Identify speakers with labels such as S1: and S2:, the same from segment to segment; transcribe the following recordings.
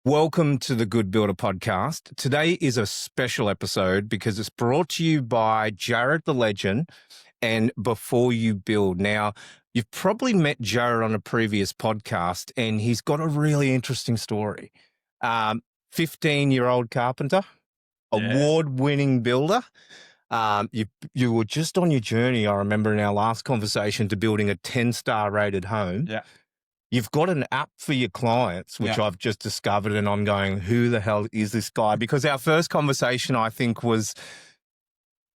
S1: Welcome to the Good Builder podcast. Today is a special episode because it's brought to you by Jared the Legend and Before You Build. Now, you've probably met Jared on a previous podcast, and he's got a really interesting story. 15-year-old carpenter, award-winning builder. You were just on your journey, I remember in our last conversation, to building a 10-star rated home.
S2: Yeah.
S1: You've got an app for your clients, which I've just discovered, and I'm going, who the hell is this guy? Because our first conversation, I think, was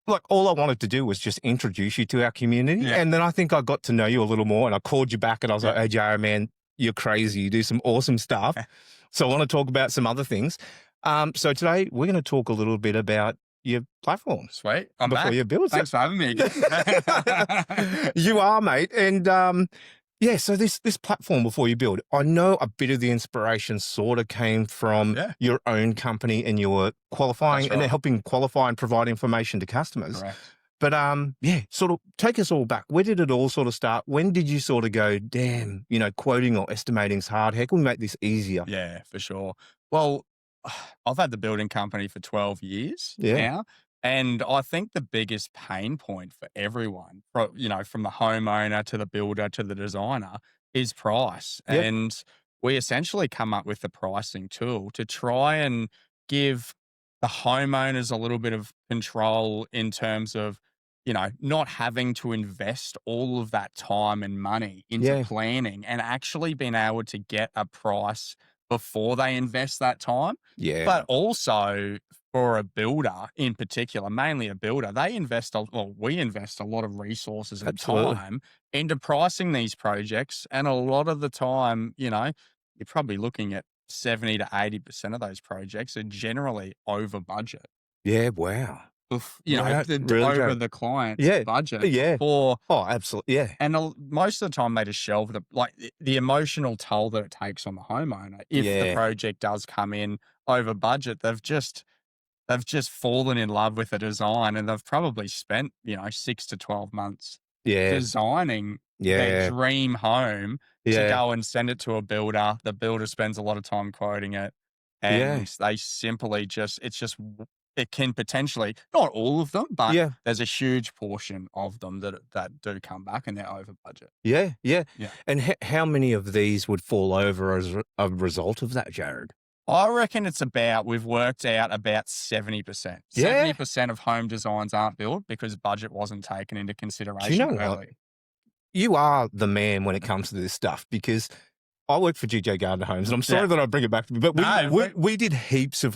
S1: like, all I wanted to do was just introduce you to our community.
S2: Yeah.
S1: And then I think I got to know you a little more, and I called you back and I was like, hey, Jared, man, you're crazy. You do some awesome stuff. So I want to talk about some other things. So today we're going to talk a little bit about your platform.
S2: Sweet. I'm
S1: before
S2: back.
S1: you build.
S2: Thanks for having me.
S1: You are, mate. And yeah, so this platform, Before You Build, I know a bit of the inspiration sort of came from your own company, and you were qualifying and helping qualify and provide information to customers.
S2: Correct.
S1: But yeah, sort of take us all back. Where did it all sort of start? When did you sort of go, damn, quoting or estimating's hard. How can we make this easier?
S2: Yeah, for sure. Well, I've had the building company for 12 years now. And I think the biggest pain point for everyone, from the homeowner to the builder to the designer, is price.
S1: Yep.
S2: And we essentially come up with the pricing tool to try and give the homeowners a little bit of control in terms of, not having to invest all of that time and money into planning, and actually being able to get a price before they invest that time.
S1: Yeah.
S2: But also for a builder in particular, mainly a builder, we invest a lot of resources and time into pricing these projects. And a lot of the time, you're probably looking at 70 to 80% of those projects are generally over budget.
S1: Yeah. Wow.
S2: Over the client's budget.
S1: Yeah. Absolutely. Yeah.
S2: And most of the time they just shelve the emotional toll that it takes on the homeowner. If the project does come in over budget, they've just fallen in love with the design, and they've probably spent, 6 to 12 months designing their dream home to go and send it to a builder. The builder spends a lot of time quoting it, and they simply it can potentially, not all of them, but there's a huge portion of them that do come back and they're over budget.
S1: Yeah. And how many of these would fall over as a result of that, Jared?
S2: I reckon we've worked out about 70%. 70% of home designs aren't built because budget wasn't taken into consideration.
S1: Do you know
S2: early.
S1: what? You are the man when it comes to this stuff, because I work for GJ Gardner Homes, and I'm sorry that I bring it back to me, but we did heaps of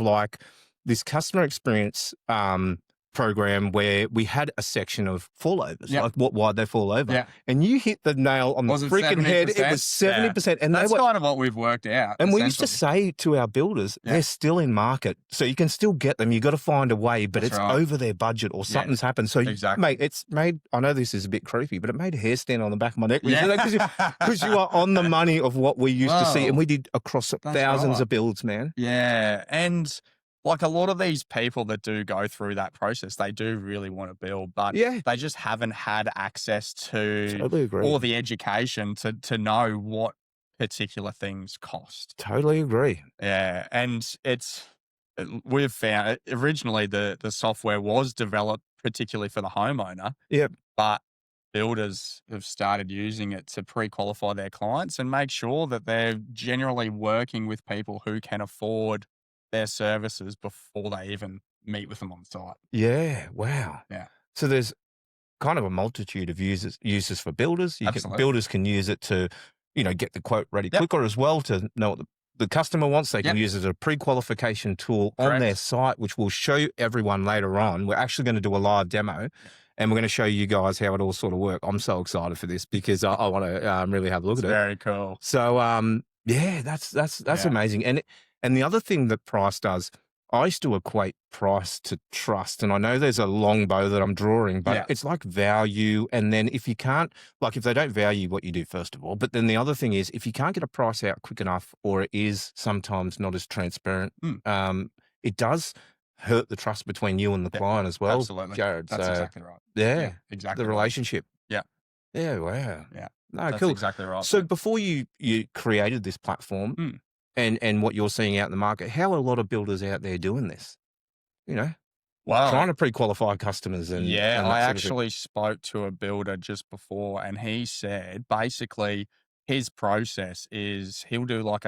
S1: this customer experience program where we had a section of fallovers, like why'd they fall over. Yeah. And you hit the nail on the freaking head. It was 70%. And
S2: that's kind of what we've worked out.
S1: And we used to say to our builders, they're still in market. So you can still get them. You got to find a way, but it's over their budget or something's happened. So mate, it's made, I know this is a bit creepy, but it made a hair stand on the back of my neck. Because you are on the money of what we used to see. And we did across thousands of builds, man.
S2: Yeah. And a lot of these people that do go through that process, they do really want to build, but they just haven't had access to or the education to know what particular things cost.
S1: Totally agree.
S2: Yeah. And we've found originally the software was developed particularly for the homeowner.
S1: Yep.
S2: But builders have started using it to pre-qualify their clients and make sure that they're generally working with people who can afford their services before they even meet with them on site.
S1: Yeah. Wow.
S2: Yeah.
S1: So there's kind of a multitude of uses for builders. Builders can use it to, get the quote ready quicker as well, to know what the customer wants. They can use it as a pre-qualification tool on their site, which we'll show everyone later on. We're actually going to do a live demo, and we're going to show you guys how it all sort of works. I'm so excited for this because I want to really have a look at it.
S2: Very cool.
S1: So, that's amazing. And the other thing that price does, I used to equate price to trust. And I know there's a long bow that I'm drawing, but it's like value. And then if you can't, if they don't value what you do, first of all, but then the other thing is, if you can't get a price out quick enough, or it is sometimes not as transparent, it does hurt the trust between you and the client as well.
S2: Absolutely.
S1: Jared.
S2: That's exactly right.
S1: Yeah.
S2: Exactly.
S1: The relationship.
S2: Yeah.
S1: Yeah. Wow.
S2: Yeah.
S1: No,
S2: that's
S1: cool.
S2: exactly right.
S1: So before you created this platform, and what you're seeing out in the market, how are a lot of builders out there doing this? You know,
S2: Well,
S1: trying to pre-qualify customers
S2: yeah,
S1: and
S2: I
S1: that sort of thing.
S2: actually spoke to a builder just before, and he said basically his process is he'll do like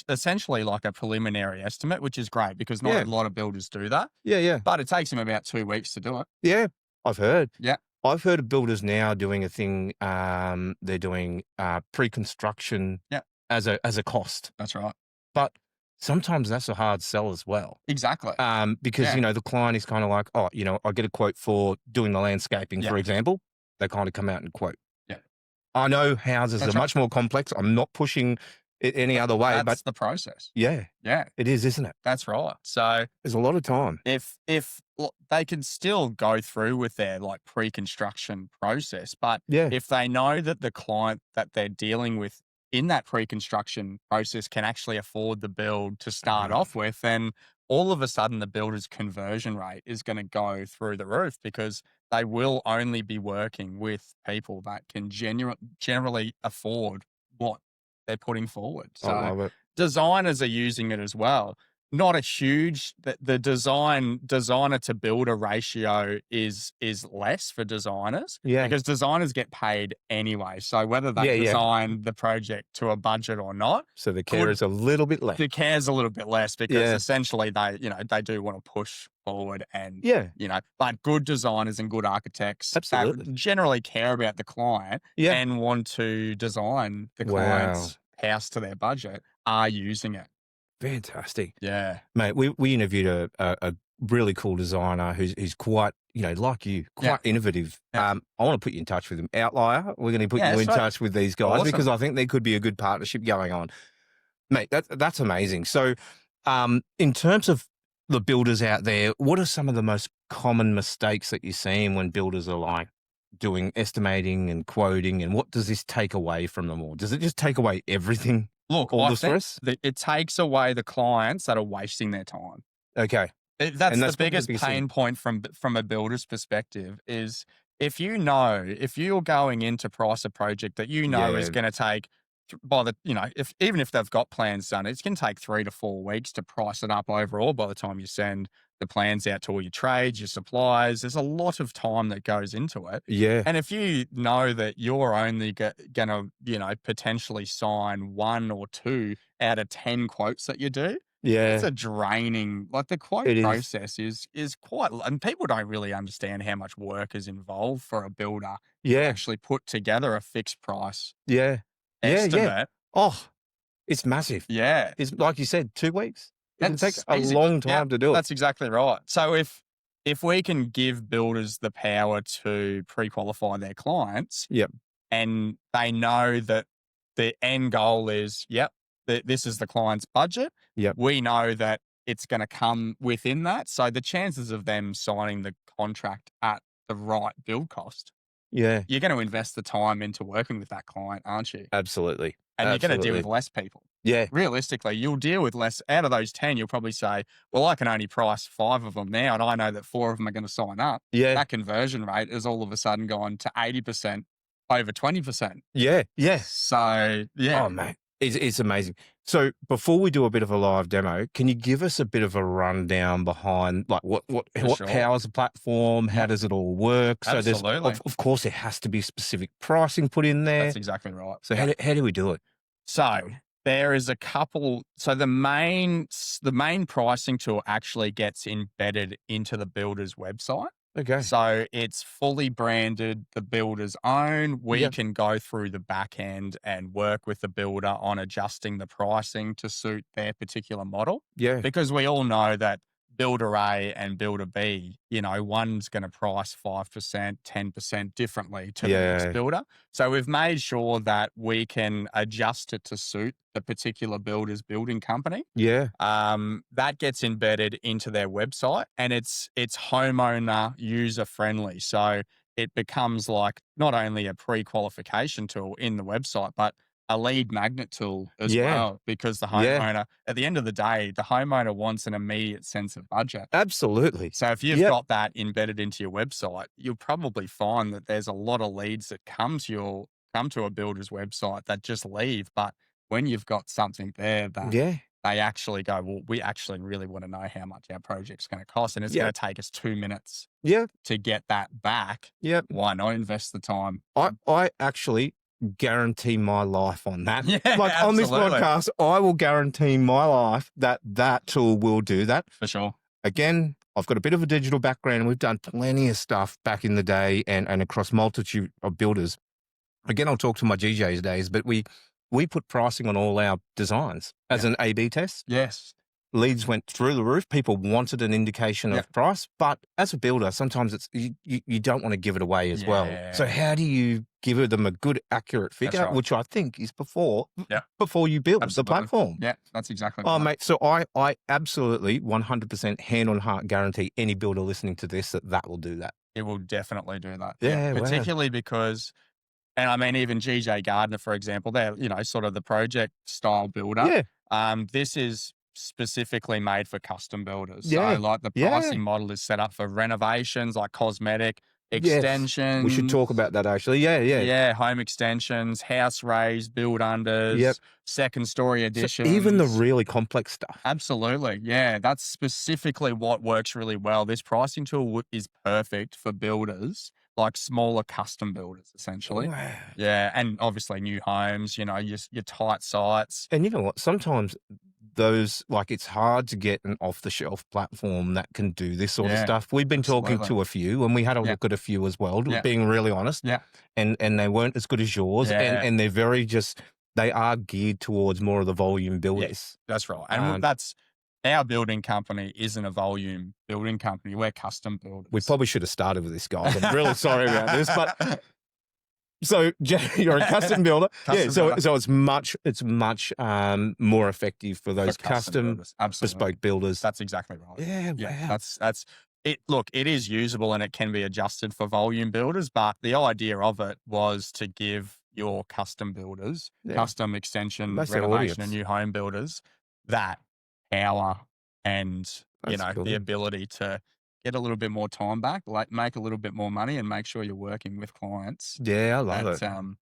S2: essentially like a preliminary estimate, which is great because not
S1: Yeah,
S2: a lot of builders do that,
S1: yeah, yeah,
S2: but it takes him about 2 weeks to do it.
S1: yeah. I've heard.
S2: Yeah,
S1: I've heard of builders now doing a thing. They're doing pre-construction
S2: yeah,
S1: as a cost,
S2: that's right.
S1: but sometimes that's a hard sell as well.
S2: Exactly.
S1: Because
S2: Yeah,
S1: the client is kind of like, oh, I get a quote for doing the landscaping,
S2: yeah,
S1: for example. They kind of come out and quote.
S2: yeah.
S1: I know houses are
S2: That's right.
S1: much more complex. I'm not pushing it any other way, but
S2: That's the process.
S1: yeah,
S2: Yeah,
S1: it is, isn't it?
S2: that's right. So
S1: There's a lot of time.
S2: if they can still go through with their like pre-construction process, but
S1: Yeah.
S2: if they know that the client that they're dealing with in that pre-construction process can actually afford the build to start
S1: Uh,
S2: off with, then all of a sudden the builder's conversion rate is going to go through the roof because they will only be working with people that can generally afford what they're putting forward.
S1: I
S2: So
S1: love it.
S2: designers are using it as well. Not a huge the designer to builder ratio is less for designers
S1: Yeah.
S2: because designers get paid anyway. So whether they
S1: Yeah, yeah.
S2: design the project to a budget or not,
S1: So the care
S2: good
S1: is a little bit less.
S2: the care's a little bit less because
S1: Yeah.
S2: essentially they do want to push forward and
S1: Yeah.
S2: but good designers and good architects that
S1: Absolutely.
S2: generally care about the client
S1: Yeah.
S2: and want to design the
S1: Wow.
S2: client's house to their budget are using it.
S1: Fantastic.
S2: Yeah.
S1: Mate, we interviewed a really cool designer who's quite, like you,
S2: Yeah.
S1: quite innovative.
S2: Yeah.
S1: I want to put you in touch with him. Outlier, we're going to put
S2: Yeah,
S1: you in
S2: sweet.
S1: touch with these guys because
S2: Awesome.
S1: I think there could be a good partnership going on. Mate, that's amazing. So, in terms of the builders out there, what are some of the most common mistakes that you're seeing when builders are like doing estimating and quoting, and what does this take away from them all? Does it just take away everything,
S2: Look,
S1: all
S2: I
S1: the
S2: think
S1: stress?
S2: that it takes away the clients that are wasting their time.
S1: Okay,
S2: That's
S1: and
S2: the
S1: that's probably the
S2: biggest
S1: biggest thing.
S2: pain point from a builder's perspective is if you're going in to price a project that is
S1: Yeah,
S2: gonna take by the if even if they've got plans done, it's gonna take 3 to 4 weeks to price it up overall by the time you send the plans out to all your trades, your suppliers. There's a lot of time that goes into it.
S1: yeah,
S2: And if you know that you're only gonna, potentially sign 1 or 2 out of 10 quotes that you do, it's
S1: yeah.
S2: a draining like, the quote
S1: It is.
S2: process is quite and people don't really understand how much work is involved for a builder to
S1: Yeah,
S2: actually put together a fixed price
S1: yeah, yeah, yeah.
S2: estimate.
S1: Oh, it's massive.
S2: Yeah,
S1: It's like you said, 2 weeks. It can take
S2: that's
S1: a
S2: easy.
S1: long
S2: Yeah,
S1: time to do it.
S2: that's exactly right. So if we can give builders the power to pre-qualify their clients
S1: Yep,
S2: and they know that the end goal is, yep, this is the client's budget.
S1: yep,
S2: We know that it's going to come within that. So the chances of them signing the contract at the right build cost,
S1: yeah.
S2: you're going to invest the time into working with that client, aren't you?
S1: Absolutely,
S2: And you're going to deal with
S1: absolutely.
S2: less people.
S1: Yeah,
S2: Realistically, you'll deal with less. Out of those 10, you'll probably say, well, I can only price 5 of them now, and I know that 4 of them are going to sign up.
S1: yeah,
S2: That conversion rate has all of a sudden gone to 80% over 20%.
S1: yeah, yeah.
S2: So, yeah,
S1: Oh, mate, it's amazing. So before we do a bit of a live demo, can you give us a bit of a rundown behind like what
S2: for sure.
S1: powers the platform? How
S2: Yeah,
S1: does it all work? So there's
S2: absolutely.
S1: of course there has to be specific pricing put in there.
S2: That's exactly right.
S1: So
S2: Yeah.
S1: how do we do it?
S2: So there is a couple. So the main pricing tool actually gets embedded into the builder's website.
S1: Okay.
S2: So it's fully branded the builder's own. We
S1: Yep.
S2: can go through the back end and work with the builder on adjusting the pricing to suit their particular model.
S1: Yeah.
S2: Because we all know that builder A and builder B, one's going to price 5%, 10% differently to the next
S1: Yeah.
S2: builder. So we've made sure that we can adjust it to suit the particular builder's building company.
S1: Yeah.
S2: That gets embedded into their website and it's homeowner user friendly. So it becomes like not only a pre-qualification tool in the website, but a lead magnet tool as
S1: Yeah.
S2: well, because the
S1: Yeah.
S2: homeowner, at the end of the day, the homeowner wants an immediate sense of budget.
S1: Absolutely.
S2: So if you've
S1: Yep.
S2: got that embedded into your website, you'll probably find that there's a lot of leads that come to a builder's website that just leave, but when you've got something there that
S1: Yeah.
S2: they actually go, well, we actually really want to know how much our project's going to cost, and it's going
S1: Yeah.
S2: to take us 2 minutes
S1: Yeah.
S2: to get that back.
S1: Yeah.
S2: Why not invest the time?
S1: I actually guarantee my life on that.
S2: Yeah,
S1: Like on this
S2: absolutely.
S1: podcast, I will guarantee my life that that tool will do that.
S2: For sure.
S1: Again, I've got a bit of a digital background and we've done plenty of stuff back in the day and across multitude of builders. Again, I'll talk to my GJ's days, but we put pricing on all our designs as an A/B test.
S2: Yes.
S1: Leads went through the roof. People wanted an indication of price, but as a builder, sometimes it's you don't want to give it away as well. So how do you give them a good, accurate figure, which I think is before you build the platform?
S2: Yeah, that's exactly
S1: right.
S2: Oh,
S1: mate, so I absolutely 100% hand on heart guarantee any builder listening to this that will do that.
S2: It will definitely do that.
S1: Yeah,
S2: particularly because, and I mean, even GJ Gardner, for example, they're, sort of the project style builder.
S1: Yeah.
S2: This is specifically made for custom builders.
S1: Yeah.
S2: So like the pricing model is set up for renovations, like cosmetic extensions.
S1: We should talk about that actually. Yeah.
S2: Yeah, home extensions, house raise, build unders, second story additions.
S1: So even the really complex stuff.
S2: Absolutely. Yeah, that's specifically what works really well. This pricing tool is perfect for builders, like smaller custom builders, essentially.
S1: Wow.
S2: Yeah, and obviously new homes, your tight sites.
S1: And you know what? Sometimes those, like, it's hard to get an off-the-shelf platform that can do this sort of stuff. We've been talking to a few, and we had a look at a few as well, being really honest.
S2: Yeah.
S1: And they weren't as good as yours. And they're very they are geared towards more of the volume builders.
S2: Yes, that's right. And our building company isn't a volume building company. We're custom builders.
S1: We probably should have started with this, guys. I'm really sorry about this, but so you're a custom builder. So it's much more effective for those custom bespoke builders.
S2: That's exactly right.
S1: Yeah, wow.
S2: That's it. Look, it is usable and it can be adjusted for volume builders, but the idea of it was to give your custom builders, custom extension, renovation and new home builders that power and the ability to get a little bit more time back, like make a little bit more money and make sure you're working with clients.
S1: Yeah, I love it.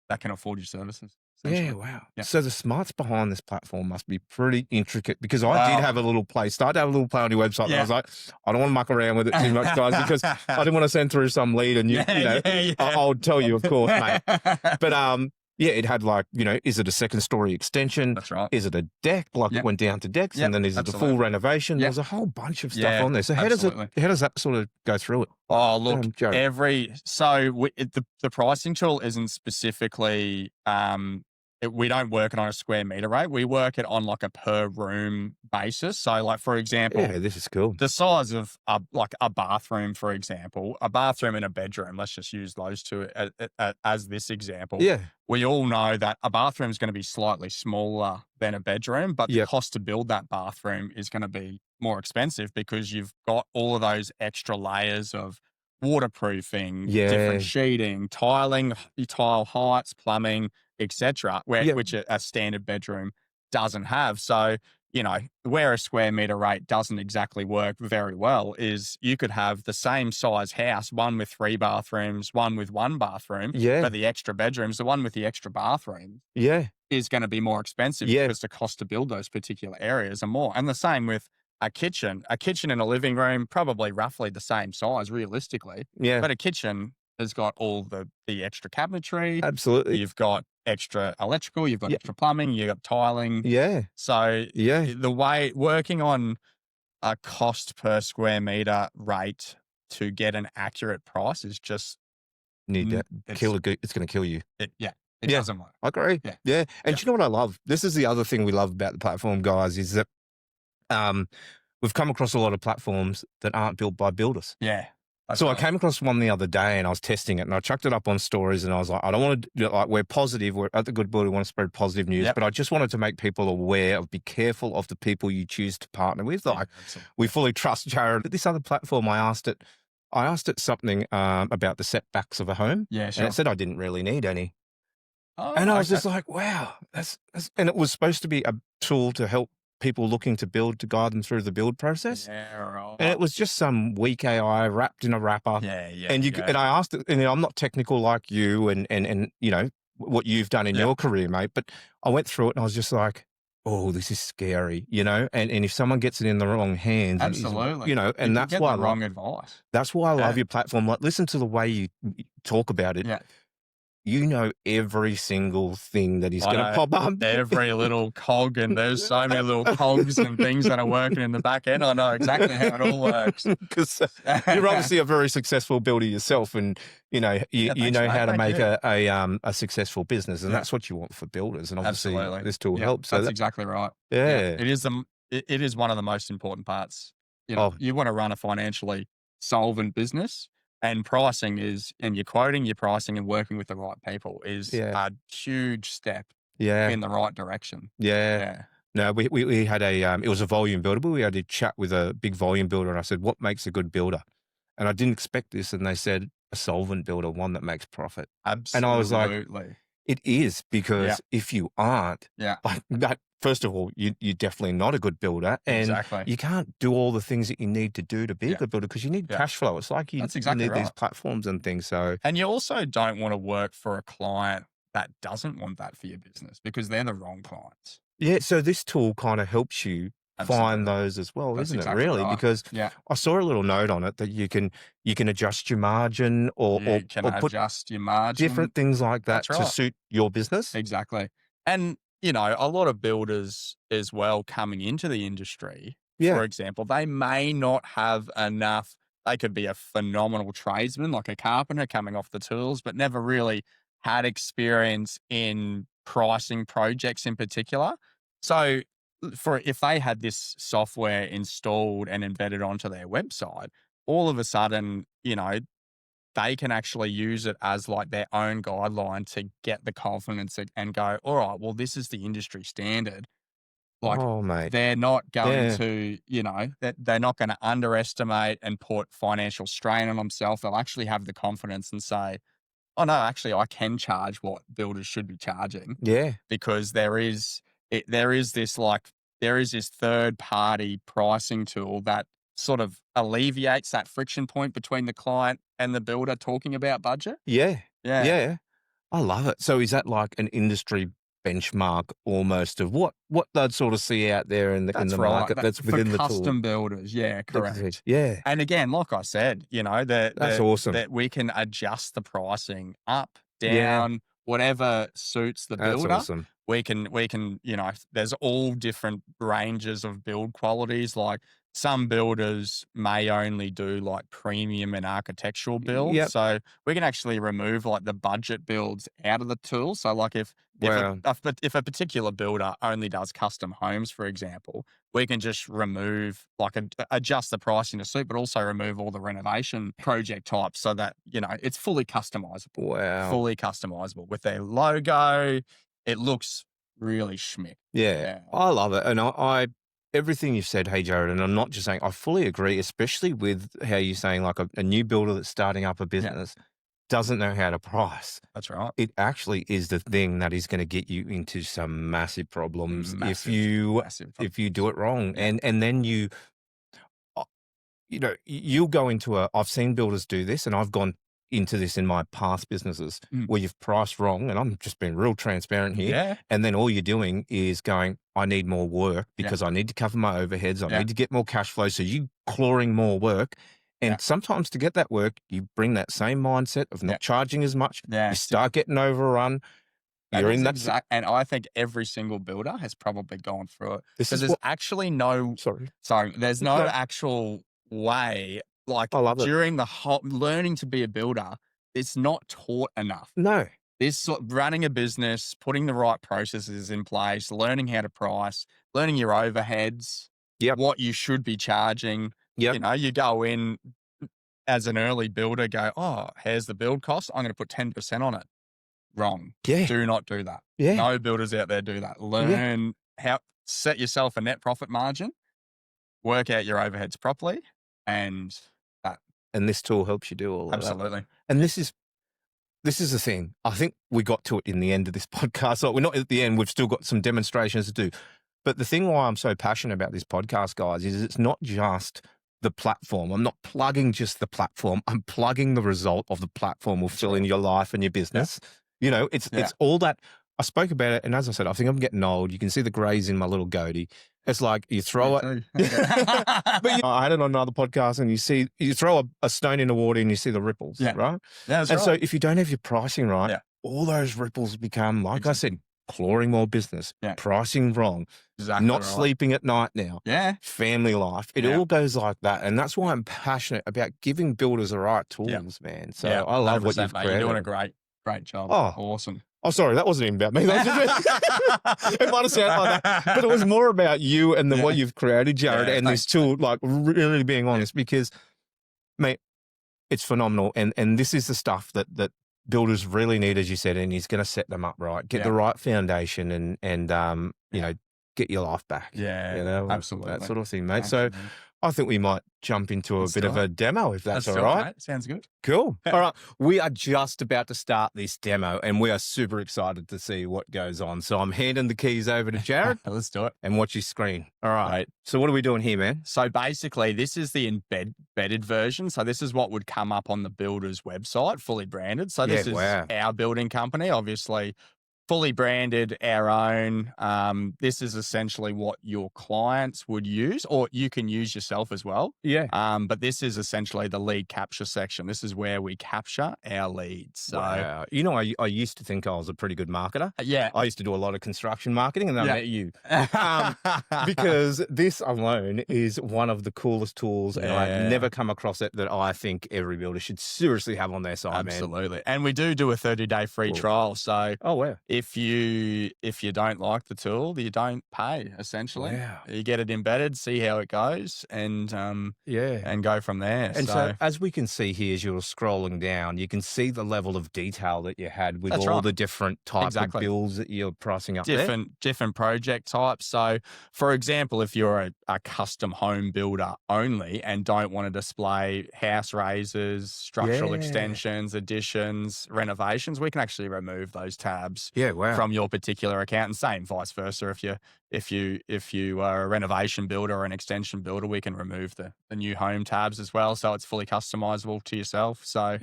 S2: That can afford your services.
S1: Yeah, wow. Yeah. So the smarts behind this platform must be pretty intricate because I did have a little play. Started to have a little play on your website. And I was like, I don't want to muck around with it too much, guys, because I didn't want to send through some lead and I'll tell you, of course, mate. But it had like, is it a second story extension?
S2: That's right.
S1: Is it a deck? Like it went down to decks, and then is it a full renovation? There's a whole bunch of stuff on there. So how does that sort of go through it?
S2: Oh, look, the pricing tool isn't specifically, we don't work it on a square meter rate. We work it on like a per room basis. So like, for example,
S1: this is cool.
S2: The size of a bathroom, for example, a bathroom and a bedroom, let's just use those two as this example.
S1: Yeah.
S2: We all know that a bathroom is going to be slightly smaller than a bedroom, but the cost to build that bathroom is going to be more expensive because you've got all of those extra layers of waterproofing, different sheeting, tiling, tile heights, plumbing, etc., which a standard bedroom doesn't have. So, where a square meter rate doesn't exactly work very well is you could have the same size house, one with 3 bathrooms, one with 1 bathroom, but the extra bedrooms, the one with the extra bathroom is going to be more expensive because the cost to build those particular areas are more. And the same with a kitchen and a living room, probably roughly the same size realistically. Yeah. But a kitchen has got all the extra cabinetry.
S1: Absolutely.
S2: You've got extra electrical, you've got extra plumbing, you've got tiling.
S1: Yeah.
S2: So the way working on a cost per square meter rate to get an accurate price is just
S1: it's going to kill you.
S2: It doesn't work.
S1: I agree. Yeah. And you know what I love? This is the other thing we love about the platform, guys, is that we've come across a lot of platforms that aren't built by builders.
S2: Yeah.
S1: So I came across one the other day and I was testing it and I chucked it up on stories and I was like, I don't want to, we're positive. We're at the Good Builder. We want to spread positive news, but I just wanted to make people aware of, be careful of the people you choose to partner with. Like we fully trust Jared. But this other platform, I asked it something about the setbacks of a home.
S2: Yeah, sure.
S1: And it said I didn't really need any. Oh, and I was just like, wow, that's, and it was supposed to be a tool to help people looking to build, to guide them through the build process.
S2: Yeah, right.
S1: And it was just some weak AI wrapped in a wrapper.
S2: Yeah.
S1: And and I asked it, and I'm not technical like you, and what you've done in your career, mate. But I went through it and I was just like, oh, this is scary, you know? And if someone gets it in the wrong hands,
S2: Absolutely.
S1: you know, and
S2: you can get the wrong advice.
S1: that's why I love
S2: Yeah.
S1: your platform. Like, listen to the way you talk about it.
S2: Yeah.
S1: You know every single thing that is
S2: I
S1: going to
S2: know
S1: pop up.
S2: every little cog, and there's so many little cogs and things that are working in the back end. I know exactly how it all works.
S1: Because you're obviously a very successful builder yourself, and you know you know how to make a successful business, and that's what you want for builders. And obviously, this tool helps. So
S2: that's exactly right.
S1: Yeah,
S2: it is it is one of the most important parts. You know, you want to run a financially solvent business. And pricing and your quoting, your pricing, and working with the right people is a huge step in the right direction.
S1: Yeah. No, we had it was a volume builder, but we had a chat with a big volume builder, and I said, what makes a good builder? And I didn't expect this, and they said a solvent builder, one that makes profit.
S2: Absolutely.
S1: And I was like, it is, because if you aren't, like, first of all, you're definitely not a good builder, and you can't do all the things that you need to do to be a good builder, because you need cash flow. It's like you need these platforms and things. So,
S2: and you also don't want to work for a client that doesn't want that for your business, because they're the wrong clients.
S1: Yeah, so this tool kind of helps you find those as well, isn't it? Really, because I saw a little note on it that you can adjust your margin or put
S2: adjust your margin,
S1: different things like that to suit your business.
S2: Exactly. And you know, a lot of builders as well coming into the industry, for example, they may not have enough. They could be a phenomenal tradesman, like a carpenter coming off the tools, but never really had experience in pricing projects in particular. So if they had this software installed and embedded onto their website, all of a sudden, you know, they can actually use it as like their own guideline to get the confidence and go, all right, well, this is the industry standard. Like, they're not going to, you know, they're not going to underestimate and put financial strain on themselves. They'll actually have the confidence and say, oh no, actually I can charge what builders should be charging.
S1: Yeah.
S2: Because there is this third party pricing tool that sort of alleviates that friction point between the client and the builder talking about budget.
S1: Yeah. I love it. So is that like an industry benchmark almost of what they'd sort of see out there in the market that's within the tool?
S2: Custom builders, correct.
S1: Yeah.
S2: And again, like I said, you know,
S1: that's awesome.
S2: That we can adjust the pricing up, down, whatever suits the builder.
S1: That's awesome.
S2: We can, you know, there's all different ranges of build qualities. Like, some builders may only do like premium and architectural builds. So we can actually remove like the budget builds out of the tool. So like if a particular builder only does custom homes, for example, we can just remove, like, adjust the pricing to suit, but also remove all the renovation project types so that, you know, it's fully customizable.
S1: Wow.
S2: Fully customizable with their logo. It looks really schmick.
S1: Yeah. I love it. And I everything you've said, hey, Jared, and I'm not just saying, I fully agree, especially with how you're saying like a new builder that's starting up a business doesn't know how to price.
S2: That's right.
S1: It actually is the thing that is going to get you into some massive problems if you do it wrong. And then you know, you'll go into I've seen builders do this, and I've gone into this in my past businesses where you've priced wrong, and I'm just being real transparent here.
S2: Yeah.
S1: And then all you're doing is going, I need more work because I need to cover my overheads. I need to get more cash flow. So you clawing more work. And sometimes to get that work, you bring that same mindset of not charging as much. You start getting overrun. You're in that.
S2: And I think every single builder has probably gone through it. Because there's actually no, there's no actual way. Like, during the whole learning to be a builder, it's not taught enough.
S1: No.
S2: This running a business, putting the right processes in place, learning how to price, learning your overheads, what you should be charging. You know, you go in as an early builder, go, oh, here's the build cost. I'm going to put 10% on it. Wrong. Do not do that. No builders out there do that. Learn how, set yourself a net profit margin, work out your overheads properly, and
S1: this tool helps you do all of that.
S2: Absolutely.
S1: And this is the thing. I think we got to it in the end of this podcast. So we're not at the end. We've still got some demonstrations to do. But the thing why I'm so passionate about this podcast, guys, is it's not just the platform. I'm not plugging just the platform. I'm plugging the result of the platform will fill in your life and your business. It's all that. I spoke about it, and as I said, I think I'm getting old. You can see the grays in my little goatee. It's like you throw it. But I had it on another podcast, and you throw a stone in the water, and you see the ripples, right?
S2: Yeah, that's
S1: and
S2: right.
S1: so if you don't have your pricing right, all those ripples become, like I said, clawing more business, pricing wrong, not sleeping at night now, family life. It all goes like that, and that's why I'm passionate about giving builders the right tools, man. So I love what you've created.
S2: You're doing a great job.
S1: Oh,
S2: awesome.
S1: Oh, sorry, that wasn't even about me. That was it might have sounded like that, but it was more about you and what you've created, Jared, and this tool, like really being honest, because, mate, it's phenomenal. And this is the stuff that builders really need, as you said, and he's going to set them up right, get the right foundation and get your life back.
S2: Yeah, absolutely.
S1: That sort of thing, mate. Absolutely. So I think we might jump into a bit of a demo, if that's all right.
S2: Mate. Sounds good.
S1: Cool. All right. We are just about to start this demo, and we are super excited to see what goes on. So I'm handing the keys over to Jared.
S2: Let's do it.
S1: And watch your screen. All right. So what are we doing here, man?
S2: So basically, this is the embedded version. So this is what would come up on the builder's website, fully branded. So this is our building company, obviously. Fully branded, our own. This is essentially what your clients would use, or you can use yourself as well.
S1: Yeah.
S2: But this is essentially the lead capture section. This is where we capture our leads. So,
S1: wow. I used to think I was a pretty good marketer.
S2: Yeah.
S1: I used to do a lot of construction marketing, and then I met you. Because this alone is one of the coolest tools, and I've never come across it that I think every builder should seriously have on their site,
S2: Absolutely. Man. And we do a 30-day free trial. So, if you don't like the tool, you don't pay, essentially.
S1: Wow.
S2: You get it embedded, see how it goes, and go from there.
S1: And so as we can see here, as you're scrolling down, you can see the level of detail that you had with all the different types of builds that you're pricing up
S2: different project types. So, for example, if you're a custom home builder only and don't want to display house raises, structural extensions, additions, renovations, we can actually remove those tabs. From your particular account, and same vice versa. If you are a renovation builder or an extension builder, we can remove the new home tabs as well, so it's fully customizable to yourself. So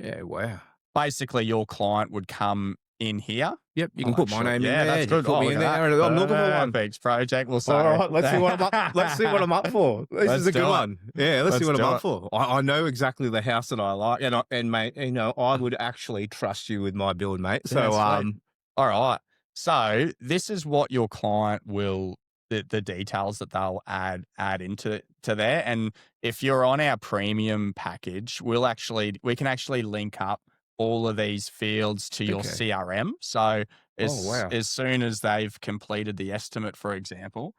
S2: basically, your client would come in here.
S1: Yep, you can put my name in there.
S2: That's good.
S1: Put me in there. I'm looking for one.
S2: Project. We'll say.
S1: All right, let's see what I'm up. Let's see what I'm up for. This is a good one. Yeah, let's see what I'm up for. I know exactly the house that I like, and mate, I would actually trust you with my build, mate. So
S2: all right. So this is what your client will, the details that they'll add into there. And if you're on our premium package, we can actually link up all of these fields to your CRM. So as soon as they've completed the estimate, for example,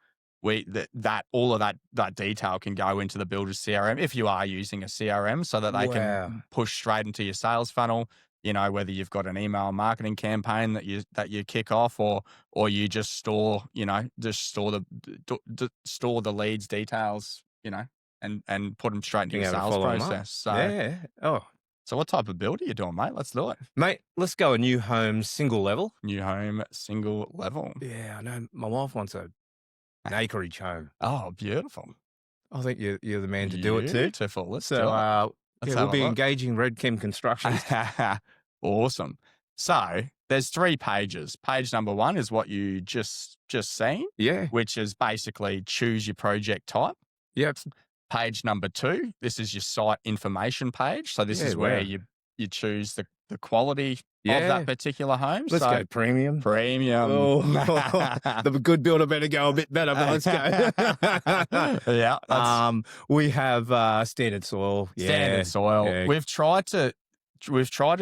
S2: all of that detail can go into the builder's CRM if you are using a CRM, so that they can push straight into your sales funnel. Whether you've got an email marketing campaign that you kick off, or you just store the leads details, and put them straight into your sales process. So So what type of build are you doing, mate? Let's do it.
S1: Mate, let's go a new home single level.
S2: New home single level.
S1: Yeah, I know. My wife wants an acreage home.
S2: Oh, beautiful.
S1: I think you're the man to do it too.
S2: Beautiful. Let's do it.
S1: We'll be engaging Red Kim Construction.
S2: Awesome. So there's 3 pages. Page number 1 is what you just seen.
S1: Yeah.
S2: Which is basically choose your project type.
S1: Yep.
S2: Page number 2, this is your site information page. So this is where you choose the quality of that particular home.
S1: Let's go premium.
S2: Premium.
S1: Oh, the good builder better go a bit better, but let's go.
S2: Yeah.
S1: We have standard soil.
S2: Standard soil. Yeah. We've tried to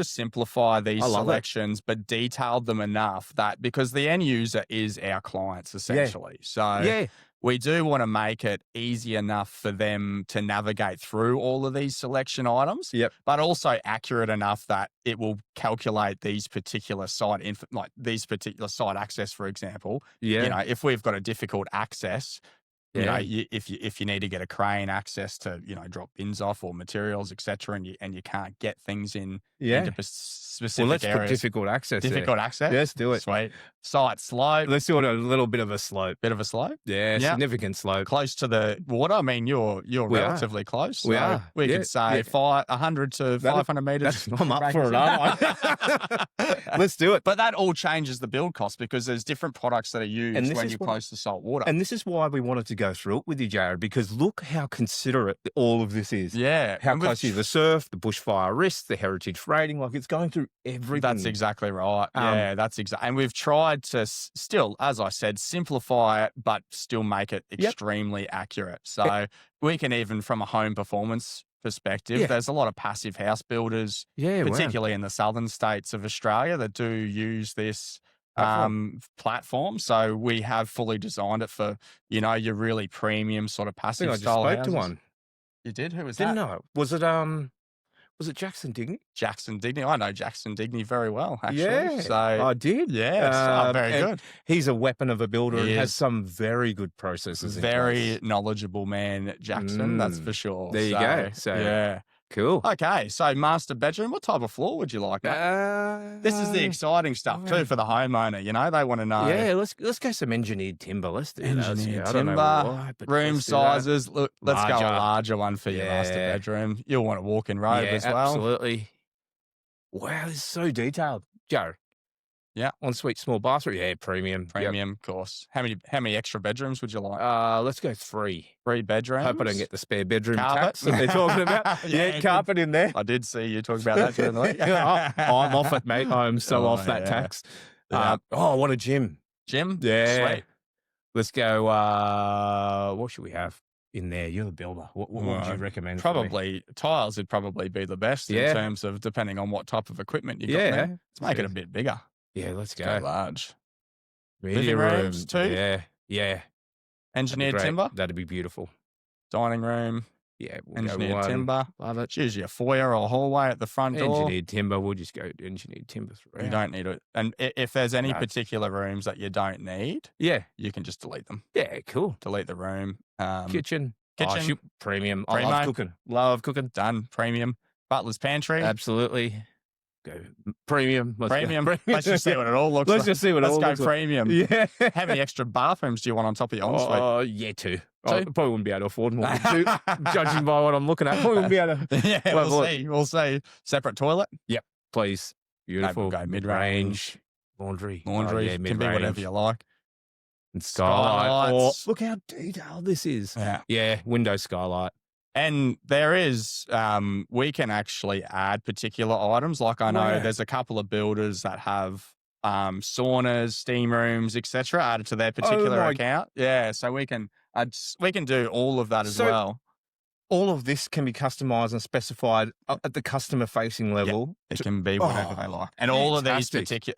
S2: simplify these selections, but detailed them enough that, because the end user is our clients essentially. So we do want to make it easy enough for them to navigate through all of these selection items, but also accurate enough that it will calculate these particular site access, for example. If we've got a difficult access, if you need to get a crane access to, drop bins off or materials, etc., and you can't get things into specific
S1: let's put
S2: areas.
S1: difficult access there.
S2: Difficult access?
S1: Let's do it.
S2: Sweet. Site slope.
S1: Let's do it a little bit of a slope.
S2: Bit of a slope?
S1: Yeah, significant slope.
S2: Close to the water. I mean, you're relatively close.
S1: We
S2: so
S1: are.
S2: We could say 100 to 500 meters.
S1: I'm up for it, aren't I? Let's do it.
S2: But that all changes the build cost because there's different products that are used when you're close to salt water.
S1: And this is why we wanted to go through it with you, Jared, because look how considerate all of this is.
S2: Yeah.
S1: How close is the surf, the bushfire risk, the heritage rating, like it's going through everything.
S2: That's exactly right. Yeah, that's exactly. And we've tried to still, as I said, simplify it, but still make it extremely accurate. So we can even from a home performance perspective, there's a lot of passive house builders, particularly in the southern states of Australia, that do use this platform. So we have fully designed it for, your really premium sort of passive style houses. I just spoke to one. You did? Who was that?
S1: Didn't know. Was it Jackson Digney?
S2: Jackson Digney. I know Jackson Digney very well, actually.
S1: Yeah,
S2: so
S1: I did.
S2: Yeah, very good.
S1: He's a weapon of a builder and has some very good processes in place.
S2: Very knowledgeable man, Jackson, that's for sure.
S1: There you go. So,
S2: yeah.
S1: Cool.
S2: Okay, so master bedroom, what type of floor would you like? This is the exciting stuff too for the homeowner. They want to know.
S1: Yeah, let's go some engineered timber. Let's do
S2: engineered
S1: that.
S2: timber.
S1: I don't know why, but
S2: room sizes. Look, let's go a larger one for your
S1: Yeah.
S2: master bedroom. You'll want a walk-in robe as well.
S1: Absolutely. Wow, this is so detailed, Joe.
S2: Yeah.
S1: Ensuite small bathroom. Yeah, premium.
S2: Of course. How many extra bedrooms would you like?
S1: Let's go 3.
S2: 3 bedrooms.
S1: Hope I don't get the spare bedroom
S2: Carpet.
S1: tax that they're talking about. Carpet in there.
S2: I did see you talking about that during the week.
S1: I'm off it, mate. I'm so off that tax. I want a gym.
S2: Gym?
S1: Yeah.
S2: Sweet.
S1: Let's go. What should we have in there? You're the builder. What would you recommend?
S2: Probably tiles would probably be the best in terms of depending on what type of equipment you got there. Let's make it a bit bigger.
S1: Yeah, let's go.
S2: Go large.
S1: Media
S2: Living
S1: room
S2: rooms too?
S1: Yeah.
S2: Engineered timber?
S1: That'd be beautiful.
S2: Dining room?
S1: Yeah, we'll
S2: engineered
S1: go
S2: timber.
S1: Love it.
S2: It's usually a foyer or a hallway at the front door.
S1: Engineered timber. We'll just go engineered timber through.
S2: You don't need it. And if there's any particular rooms that you don't need, you can just delete them.
S1: Yeah, cool.
S2: Delete the room.
S1: Kitchen. Premium. I
S2: Primo.
S1: love cooking. Love cooking.
S2: Done. Premium. Butler's pantry.
S1: Absolutely. Go premium.
S2: Let's just see what it all looks like.
S1: Let's just see what it all looks like.
S2: Premium.
S1: Yeah.
S2: How many extra bathrooms do you want on top of your ensuite?
S1: Oh, yeah, 2. I probably wouldn't be able to afford more than 2, judging by what I'm looking at. Probably wouldn't be able to.
S2: Yeah, we'll see. Separate toilet?
S1: Yep, please. Beautiful.
S2: Go mid-range.
S1: Laundry.
S2: Can be whatever you like.
S1: And skylight.
S2: Skylights.
S1: Look how detailed this is.
S2: Yeah.
S1: Window skylight.
S2: And there is, we can actually add particular items. Like I know there's a couple of builders that have saunas, steam rooms, etc., added to their particular account. Yeah, so we can do all of that as well.
S1: All of this can be customized and specified at the customer-facing level.
S2: It can be whatever they like, and all of these particular,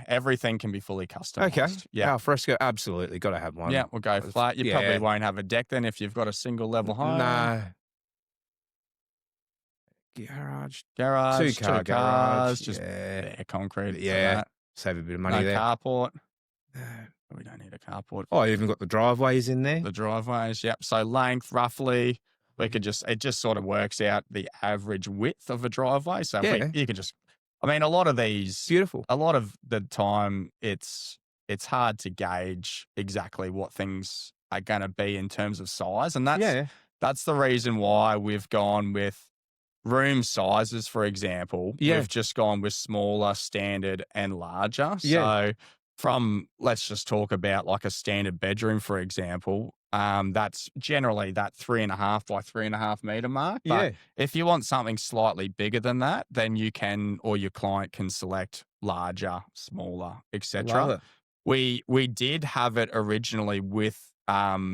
S2: everything can be fully customized.
S1: Okay,
S2: yeah,
S1: al fresco, absolutely, got to have one.
S2: Yeah, we'll go flat. You probably won't have a deck then if you've got a single level home.
S1: No. Garage,
S2: 2 cars, just concrete.
S1: Yeah, save a bit of money there.
S2: Carport. We don't need a carport.
S1: Oh, you even got the driveways in there.
S2: The driveways, yep. So length, roughly, it just sort of works out the average width of a driveway. So you can just, a lot of these,
S1: beautiful.
S2: A lot of the time, it's hard to gauge exactly what things are going to be in terms of size, and that's the reason why we've gone with room sizes, for example. We've just gone with smaller, standard, and larger. So let's just talk about like a standard bedroom, for example. That's generally that 3.5 by 3.5 meter mark. But if you want something slightly bigger than that, then you can, or your client can select larger, smaller, etc. We did have it originally with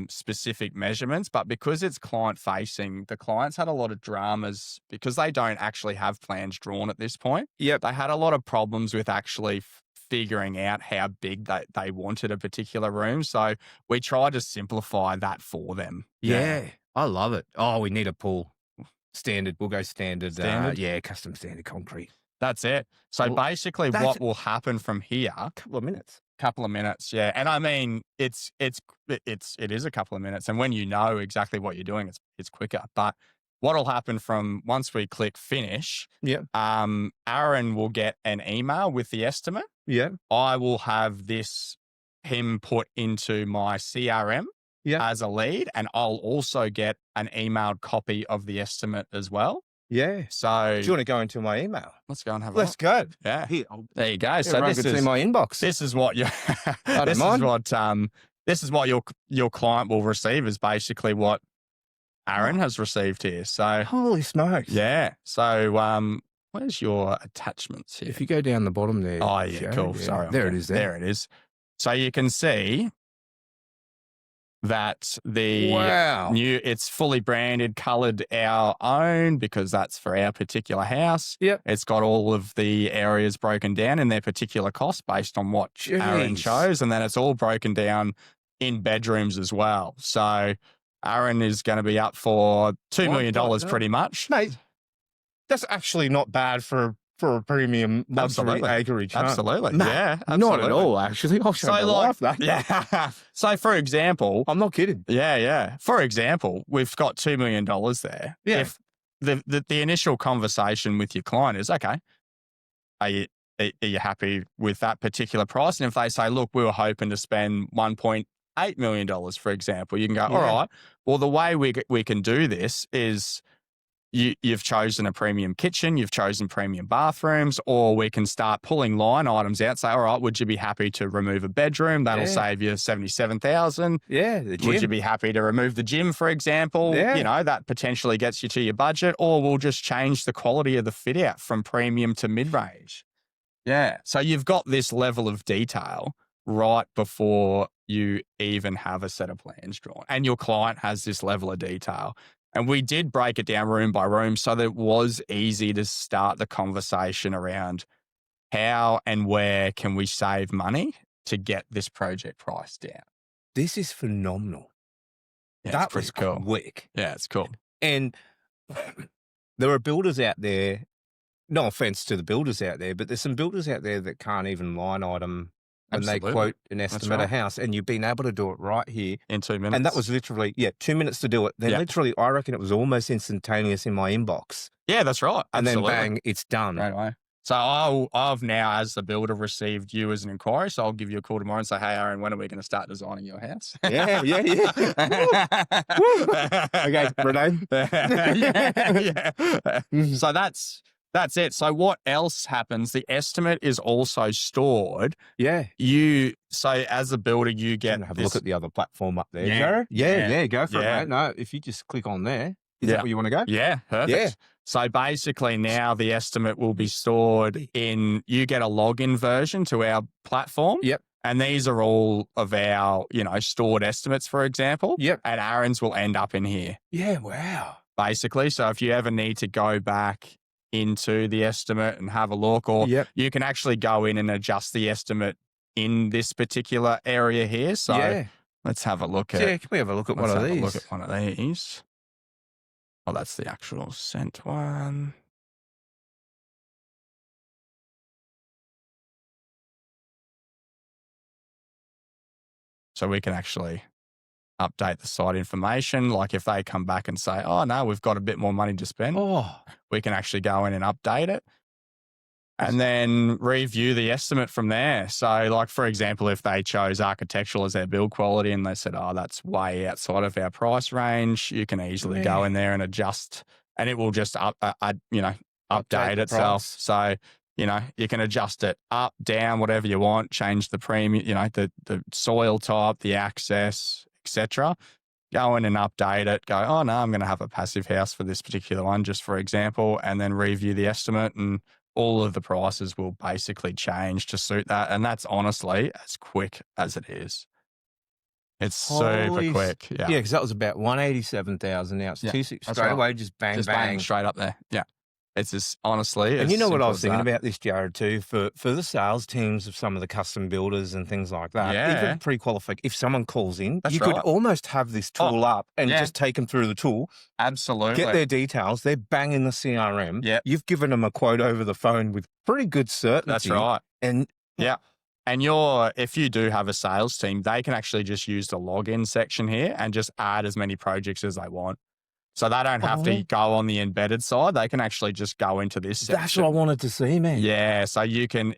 S2: specific measurements, but because it's client facing, the clients had a lot of dramas because they don't actually have plans drawn at this point. They had a lot of problems with actually figuring out how big they wanted a particular room. So we tried to simplify that for them.
S1: Yeah. I love it. Oh, we need a pool. Standard. We'll go standard. Custom standard concrete.
S2: That's it. So basically what will happen from here.
S1: Couple of minutes.
S2: Yeah. And it is a couple of minutes. And when you know exactly what you're doing, it's quicker. But what'll happen from once we click finish, Aaron will get an email with the estimate.
S1: Yeah.
S2: I will have him put into my CRM as a lead, and I'll also get an emailed copy of the estimate as well.
S1: Yeah.
S2: So
S1: do you want to go into my email?
S2: Let's go and have a
S1: Let's
S2: look.
S1: go.
S2: Yeah.
S1: Here,
S2: there you go.
S1: So this is my inbox.
S2: This is what your this is what your client will receive, is basically what Aaron has received here. So
S1: holy smokes.
S2: Yeah. So where's your attachments here?
S1: If you go down the bottom there.
S2: Oh yeah, cool.
S1: Yeah.
S2: Sorry.
S1: There it is.
S2: There it is. So you can see that it's fully branded, colored our own, because that's for our particular house.
S1: Yep.
S2: It's got all of the areas broken down in their particular cost based on what Aaron chose. And then it's all broken down in bedrooms as well. So Aaron is going to be up for $2 million pretty much.
S1: Mate, that's actually not bad for a premium luxury acreage.
S2: Absolutely.
S1: Huh?
S2: Yeah.
S1: Absolutely. Not at all, actually. I'll show my wife that.
S2: Yeah. So, for example,
S1: I'm not kidding.
S2: Yeah. For example, we've got $2 million there.
S1: Yeah.
S2: If the initial conversation with your client is, okay, are you happy with that particular price? And if they say, look, we were hoping to spend $1.8 million, for example, you can go, all right, well, the way we can do this is you've chosen a premium kitchen, you've chosen premium bathrooms, or we can start pulling line items out. Say, all right, would you be happy to remove a bedroom? That'll save you $77,000.
S1: Yeah, the gym.
S2: Would you be happy to remove the gym, for example?
S1: Yeah.
S2: You know, that potentially gets you to your budget. Or we'll just change the quality of the fit out from premium to mid-range. Yeah. So you've got this level of detail right before you even have a set of plans drawn. And your client has this level of detail. And we did break it down room by room so that it was easy to start the conversation around how and where can we save money to get this project price down.
S1: This is phenomenal.
S2: Yeah,
S1: that was
S2: cool.
S1: Quick.
S2: Yeah, it's cool.
S1: And there are builders out there, no offense to the builders out there, but there's some builders out there that can't even line item when they quote an estimate a house, and you've been able to do it right here
S2: in 2 minutes.
S1: And that was literally 2 minutes to do it. Then literally, I reckon it was almost instantaneous in my inbox.
S2: Yeah, that's right.
S1: Absolutely. And then bang, it's done.
S2: Right away. So I've now, as the builder, received you as an inquiry. So I'll give you a call tomorrow and say, hey, Aaron, when are we going to start designing your house?
S1: Yeah. Okay, Renee.
S2: So that's it. So what else happens? The estimate is also stored.
S1: Yeah.
S2: So as a builder, you get
S1: have a look at the other platform up there.
S2: Yeah.
S1: Go for it, mate. No, if you just click on there, is that where you want to go?
S2: Yeah, perfect. Yeah. So basically now the estimate will be stored in, you get a login version to our platform.
S1: Yep.
S2: And these are all of our, stored estimates, for example.
S1: Yep.
S2: And Aaron's will end up in here.
S1: Yeah, wow.
S2: Basically. So if you ever need to go back into the estimate and have a look, or you can actually go in and adjust the estimate in this particular area here. So let's have a look at.
S1: Yeah, can we have a look at one of these?
S2: Look at one of these. Oh, that's the actual sent one. So we can actually update the site information. Like if they come back and say, oh, no, we've got a bit more money to spend, we can actually go in and update it and then review the estimate from there. So like, for example, if they chose architectural as their build quality and they said, oh, that's way outside of our price range, you can easily go in there and adjust, and it will just update itself. So, you can adjust it up, down, whatever you want, change the premium, the soil type, the access, etc. Go in and update it. Go, oh no, I'm going to have a passive house for this particular one, just for example, and then review the estimate, and all of the prices will basically change to suit that. And that's honestly as quick as it is. It's super quick. Yeah,
S1: because that was about 187,000. Now it's 260 straight away, just bang,
S2: straight up there. Yeah. It's just honestly.
S1: And you know what I was thinking about this, Jared, too, for the sales teams of some of the custom builders and things like that.
S2: Yeah.
S1: Even pre-qualified, if someone calls in, you could almost have this tool up and just take them through the tool.
S2: Absolutely.
S1: Get their details. They're banging the CRM.
S2: Yeah.
S1: You've given them a quote over the phone with pretty good certainty.
S2: That's right.
S1: And
S2: And if you do have a sales team, they can actually just use the login section here and just add as many projects as they want. So they don't have to go on the embedded side. They can actually just go into this section.
S1: That's what I wanted to see, man.
S2: Yeah. So you can,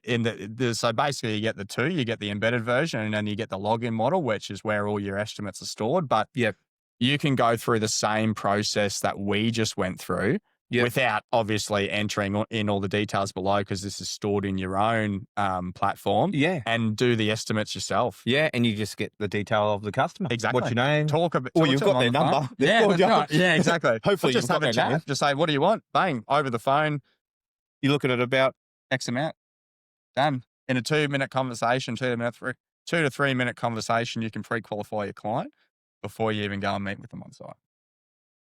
S2: so basically you get the two, you get the embedded version and then you get the login model, which is where all your estimates are stored. But you can go through the same process that we just went through without obviously entering in all the details below, because this is stored in your own platform. And do the estimates yourself.
S1: And you just get the detail of the customer.
S2: Exactly.
S1: What's your name?
S2: Talk about.
S1: Well, you've got their number.
S2: Yeah, that's right. Yeah, exactly.
S1: Hopefully,
S2: just have a chat. Just say, "What do you want?" Bang, over the phone.
S1: You look at it about
S2: X amount. Done in a 2-minute conversation. 2 to 3 minute conversation. You can pre-qualify your client before you even go and meet with them on site.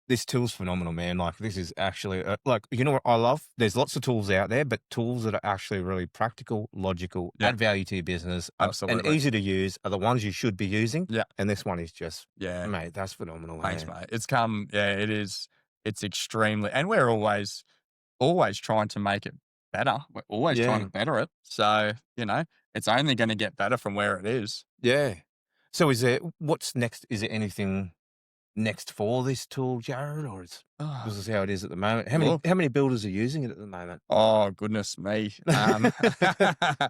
S1: This tool's phenomenal, man. Like, this is actually, like, you know what I love? There's lots of tools out there, but tools that are actually really practical, logical, add value to your business, and easy to use are the ones you should be using. And this one is just, mate, that's phenomenal.
S2: Thanks, mate. It's come, it is, it's extremely, and we're always trying to make it better. We're always trying to better it. So, it's only going to get better from where it is.
S1: So what's next? Is there anything next for this tool, Jared, or this is how it is at the moment? How many builders are using it at the moment?
S2: Oh, goodness me.
S1: I think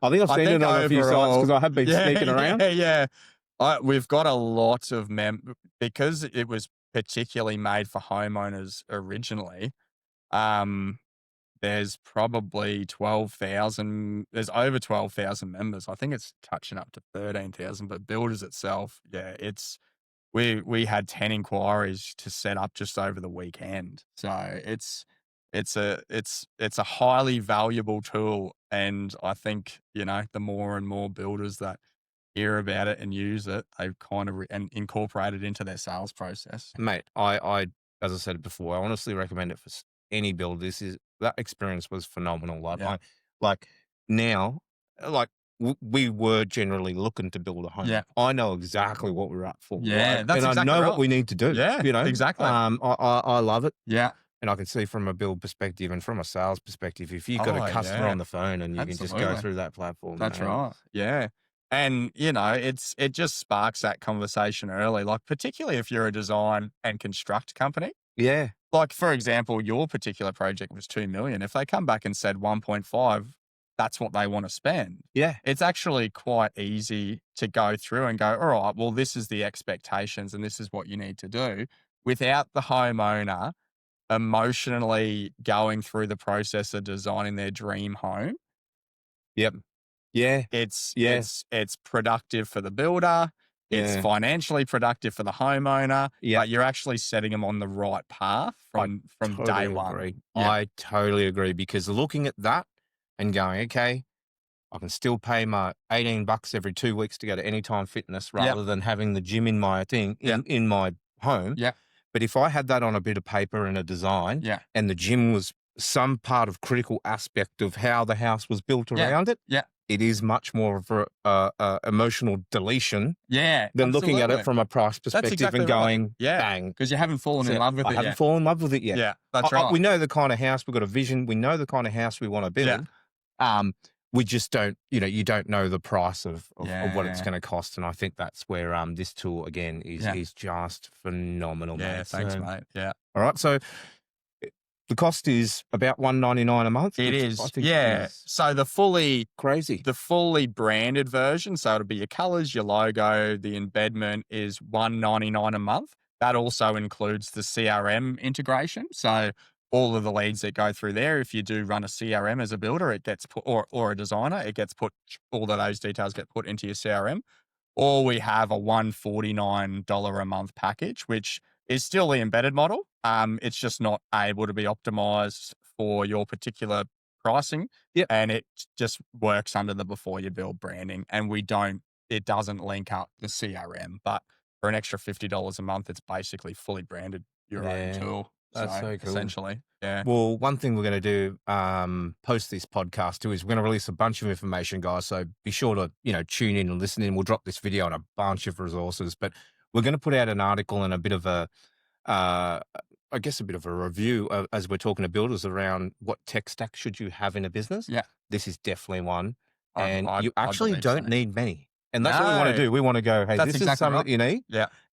S1: I've seen it on a few sites because I have been sneaking around.
S2: We've got a lot of because it was particularly made for homeowners originally. There's probably 12,000. There's over 12,000 members. I think it's touching up to 13,000. But builders itself, we had 10 inquiries to set up just over the weekend. So it's a highly valuable tool, and I think the more and more builders that hear about it and use it, they've kind of and incorporate it into their sales process.
S1: Mate, I as I said before, I honestly recommend it for any build. That experience was phenomenal. Like now, we were generally looking to build a home. I know exactly what we're up for.
S2: That's
S1: and
S2: exactly
S1: I know what we need to do.
S2: Exactly.
S1: I love it.
S2: And
S1: I can see from a build perspective and from a sales perspective, if you've got a customer on the phone and you can just go through that platform.
S2: That's right. And it just sparks that conversation early, like particularly if you're a design and construct company. Like, for example, your particular project was 2 million. If they come back and said 1.5, that's what they want to spend. It's actually quite easy to go through and go, all right, well, this is the expectations and this is what you need to do, without the homeowner emotionally going through the process of designing their dream home. It's productive for the builder. It's financially productive for the homeowner, but you're actually setting them on the right path from day one.
S1: I totally agree, because looking at that and going, okay, I can still pay my $18 every 2 weeks to go to Anytime Fitness rather than having the gym in my in my home. But if I had that on a bit of paper and a design, and the gym was some part of critical aspect of how the house was built around it, it is much more of a emotional deletion than looking at it from a price perspective and going, bang.
S2: Because you haven't fallen in love with it yet.
S1: I haven't fallen in love with it yet.
S2: That's right.
S1: We know the kind of house, we've got a vision, we know the kind of house we want to build. We just don't, you don't know the price of what it's going to cost. And I think that's where this tool, again, is just phenomenal, mate.
S2: Thanks, mate.
S1: All right, so the cost is about $199 a month.
S2: It is. So the fully
S1: crazy,
S2: the fully branded version, so it'll be your colors, your logo, the embedment, is $199 a month. That also includes the CRM integration. So all of the leads that go through there, if you do run a CRM as a builder, it gets put, or a designer, it gets put, all of those details get put into your CRM. Or we have a $149 a month package, which is still the embedded model. It's just not able to be optimized for your particular pricing. And it just works under the before you build branding. And it doesn't link up the CRM, but for an extra $50 a month, it's basically fully branded your own tool.
S1: That's so cool.
S2: Essentially.
S1: Well, one thing we're going to do post this podcast too is we're going to release a bunch of information, guys. So be sure to, tune in and listen in. We'll drop this video on a bunch of resources, but we're going to put out an article and a bit of a review as we're talking to builders around what tech stack should you have in a business. This is definitely one. And you actually don't need many. And that's what we want to do. We want to go, hey, this is something that you need.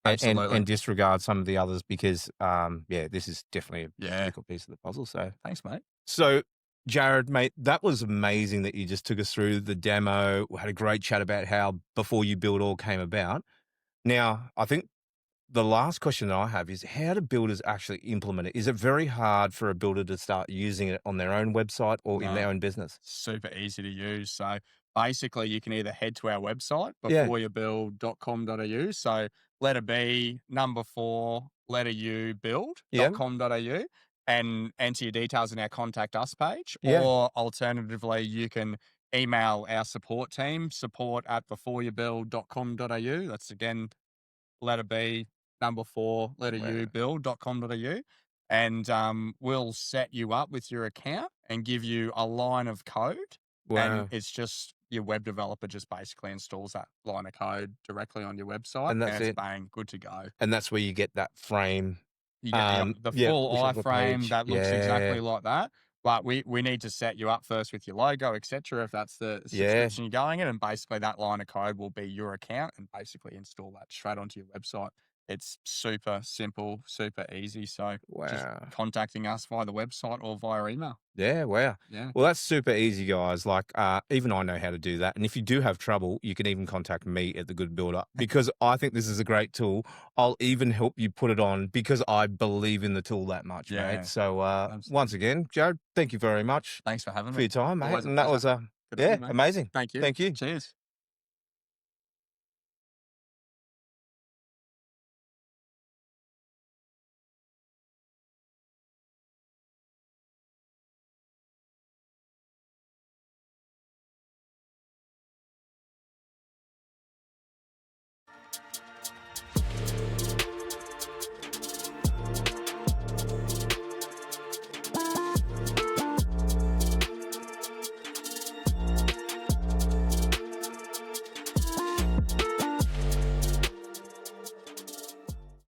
S2: Absolutely.
S1: and disregard some of the others because, yeah, this is definitely a
S2: Yeah.
S1: critical piece of the puzzle. So,
S2: Thanks, mate.
S1: so Jared, mate, that was amazing that you just took us through the demo. We had a great chat about how before you build all came about. Now, I think the last question that I have is how do builders actually implement it? Is it very hard for a builder to start using it on their own website or in
S2: No.
S1: their own business?
S2: Super easy to use. So basically, you can either head to our website,
S1: Yeah.
S2: beforeyoubuild.com.au. So letter B, number 4, letter U,
S1: Yeah.
S2: build.com.au, and enter your details in our contact us page.
S1: Yeah.
S2: Or alternatively, you can email our support team, support@beforeyoubuild.com.au. That's again letter B, number 4, letter U,
S1: Wow.
S2: build.com.au. And we'll set you up with your account and give you a line of code. And
S1: Wow.
S2: it's just your web developer just basically installs that line of code directly on your website
S1: And
S2: and
S1: that's
S2: it's
S1: it.
S2: bang, good to go.
S1: And that's where you get that frame.
S2: You get the
S1: Yeah,
S2: full
S1: push up the
S2: iframe
S1: page.
S2: that looks
S1: Yeah.
S2: exactly like that. But we need to set you up first with your logo, etc. If that's the
S1: Yeah.
S2: subscription you're going in, and basically that line of code will be your account, and basically install that straight onto your website. It's super simple, super easy. So just
S1: Wow.
S2: contacting us via the website or via email.
S1: Yeah, wow.
S2: Yeah,
S1: Well, that's super easy, guys. Like, even I know how to do that. And if you do have trouble, you can even contact me at The Good Builder because I think this is a great tool. I'll even help you put it on because I believe in the tool that much, mate.
S2: yeah,
S1: So, once
S2: absolutely.
S1: again, Jared, thank you very much
S2: Thanks for having
S1: for
S2: me.
S1: your time, mate.
S2: Always a
S1: And that
S2: pleasure.
S1: was,
S2: Good on you,
S1: yeah,
S2: mate.
S1: amazing.
S2: Thank you.
S1: Thank you.
S2: Cheers.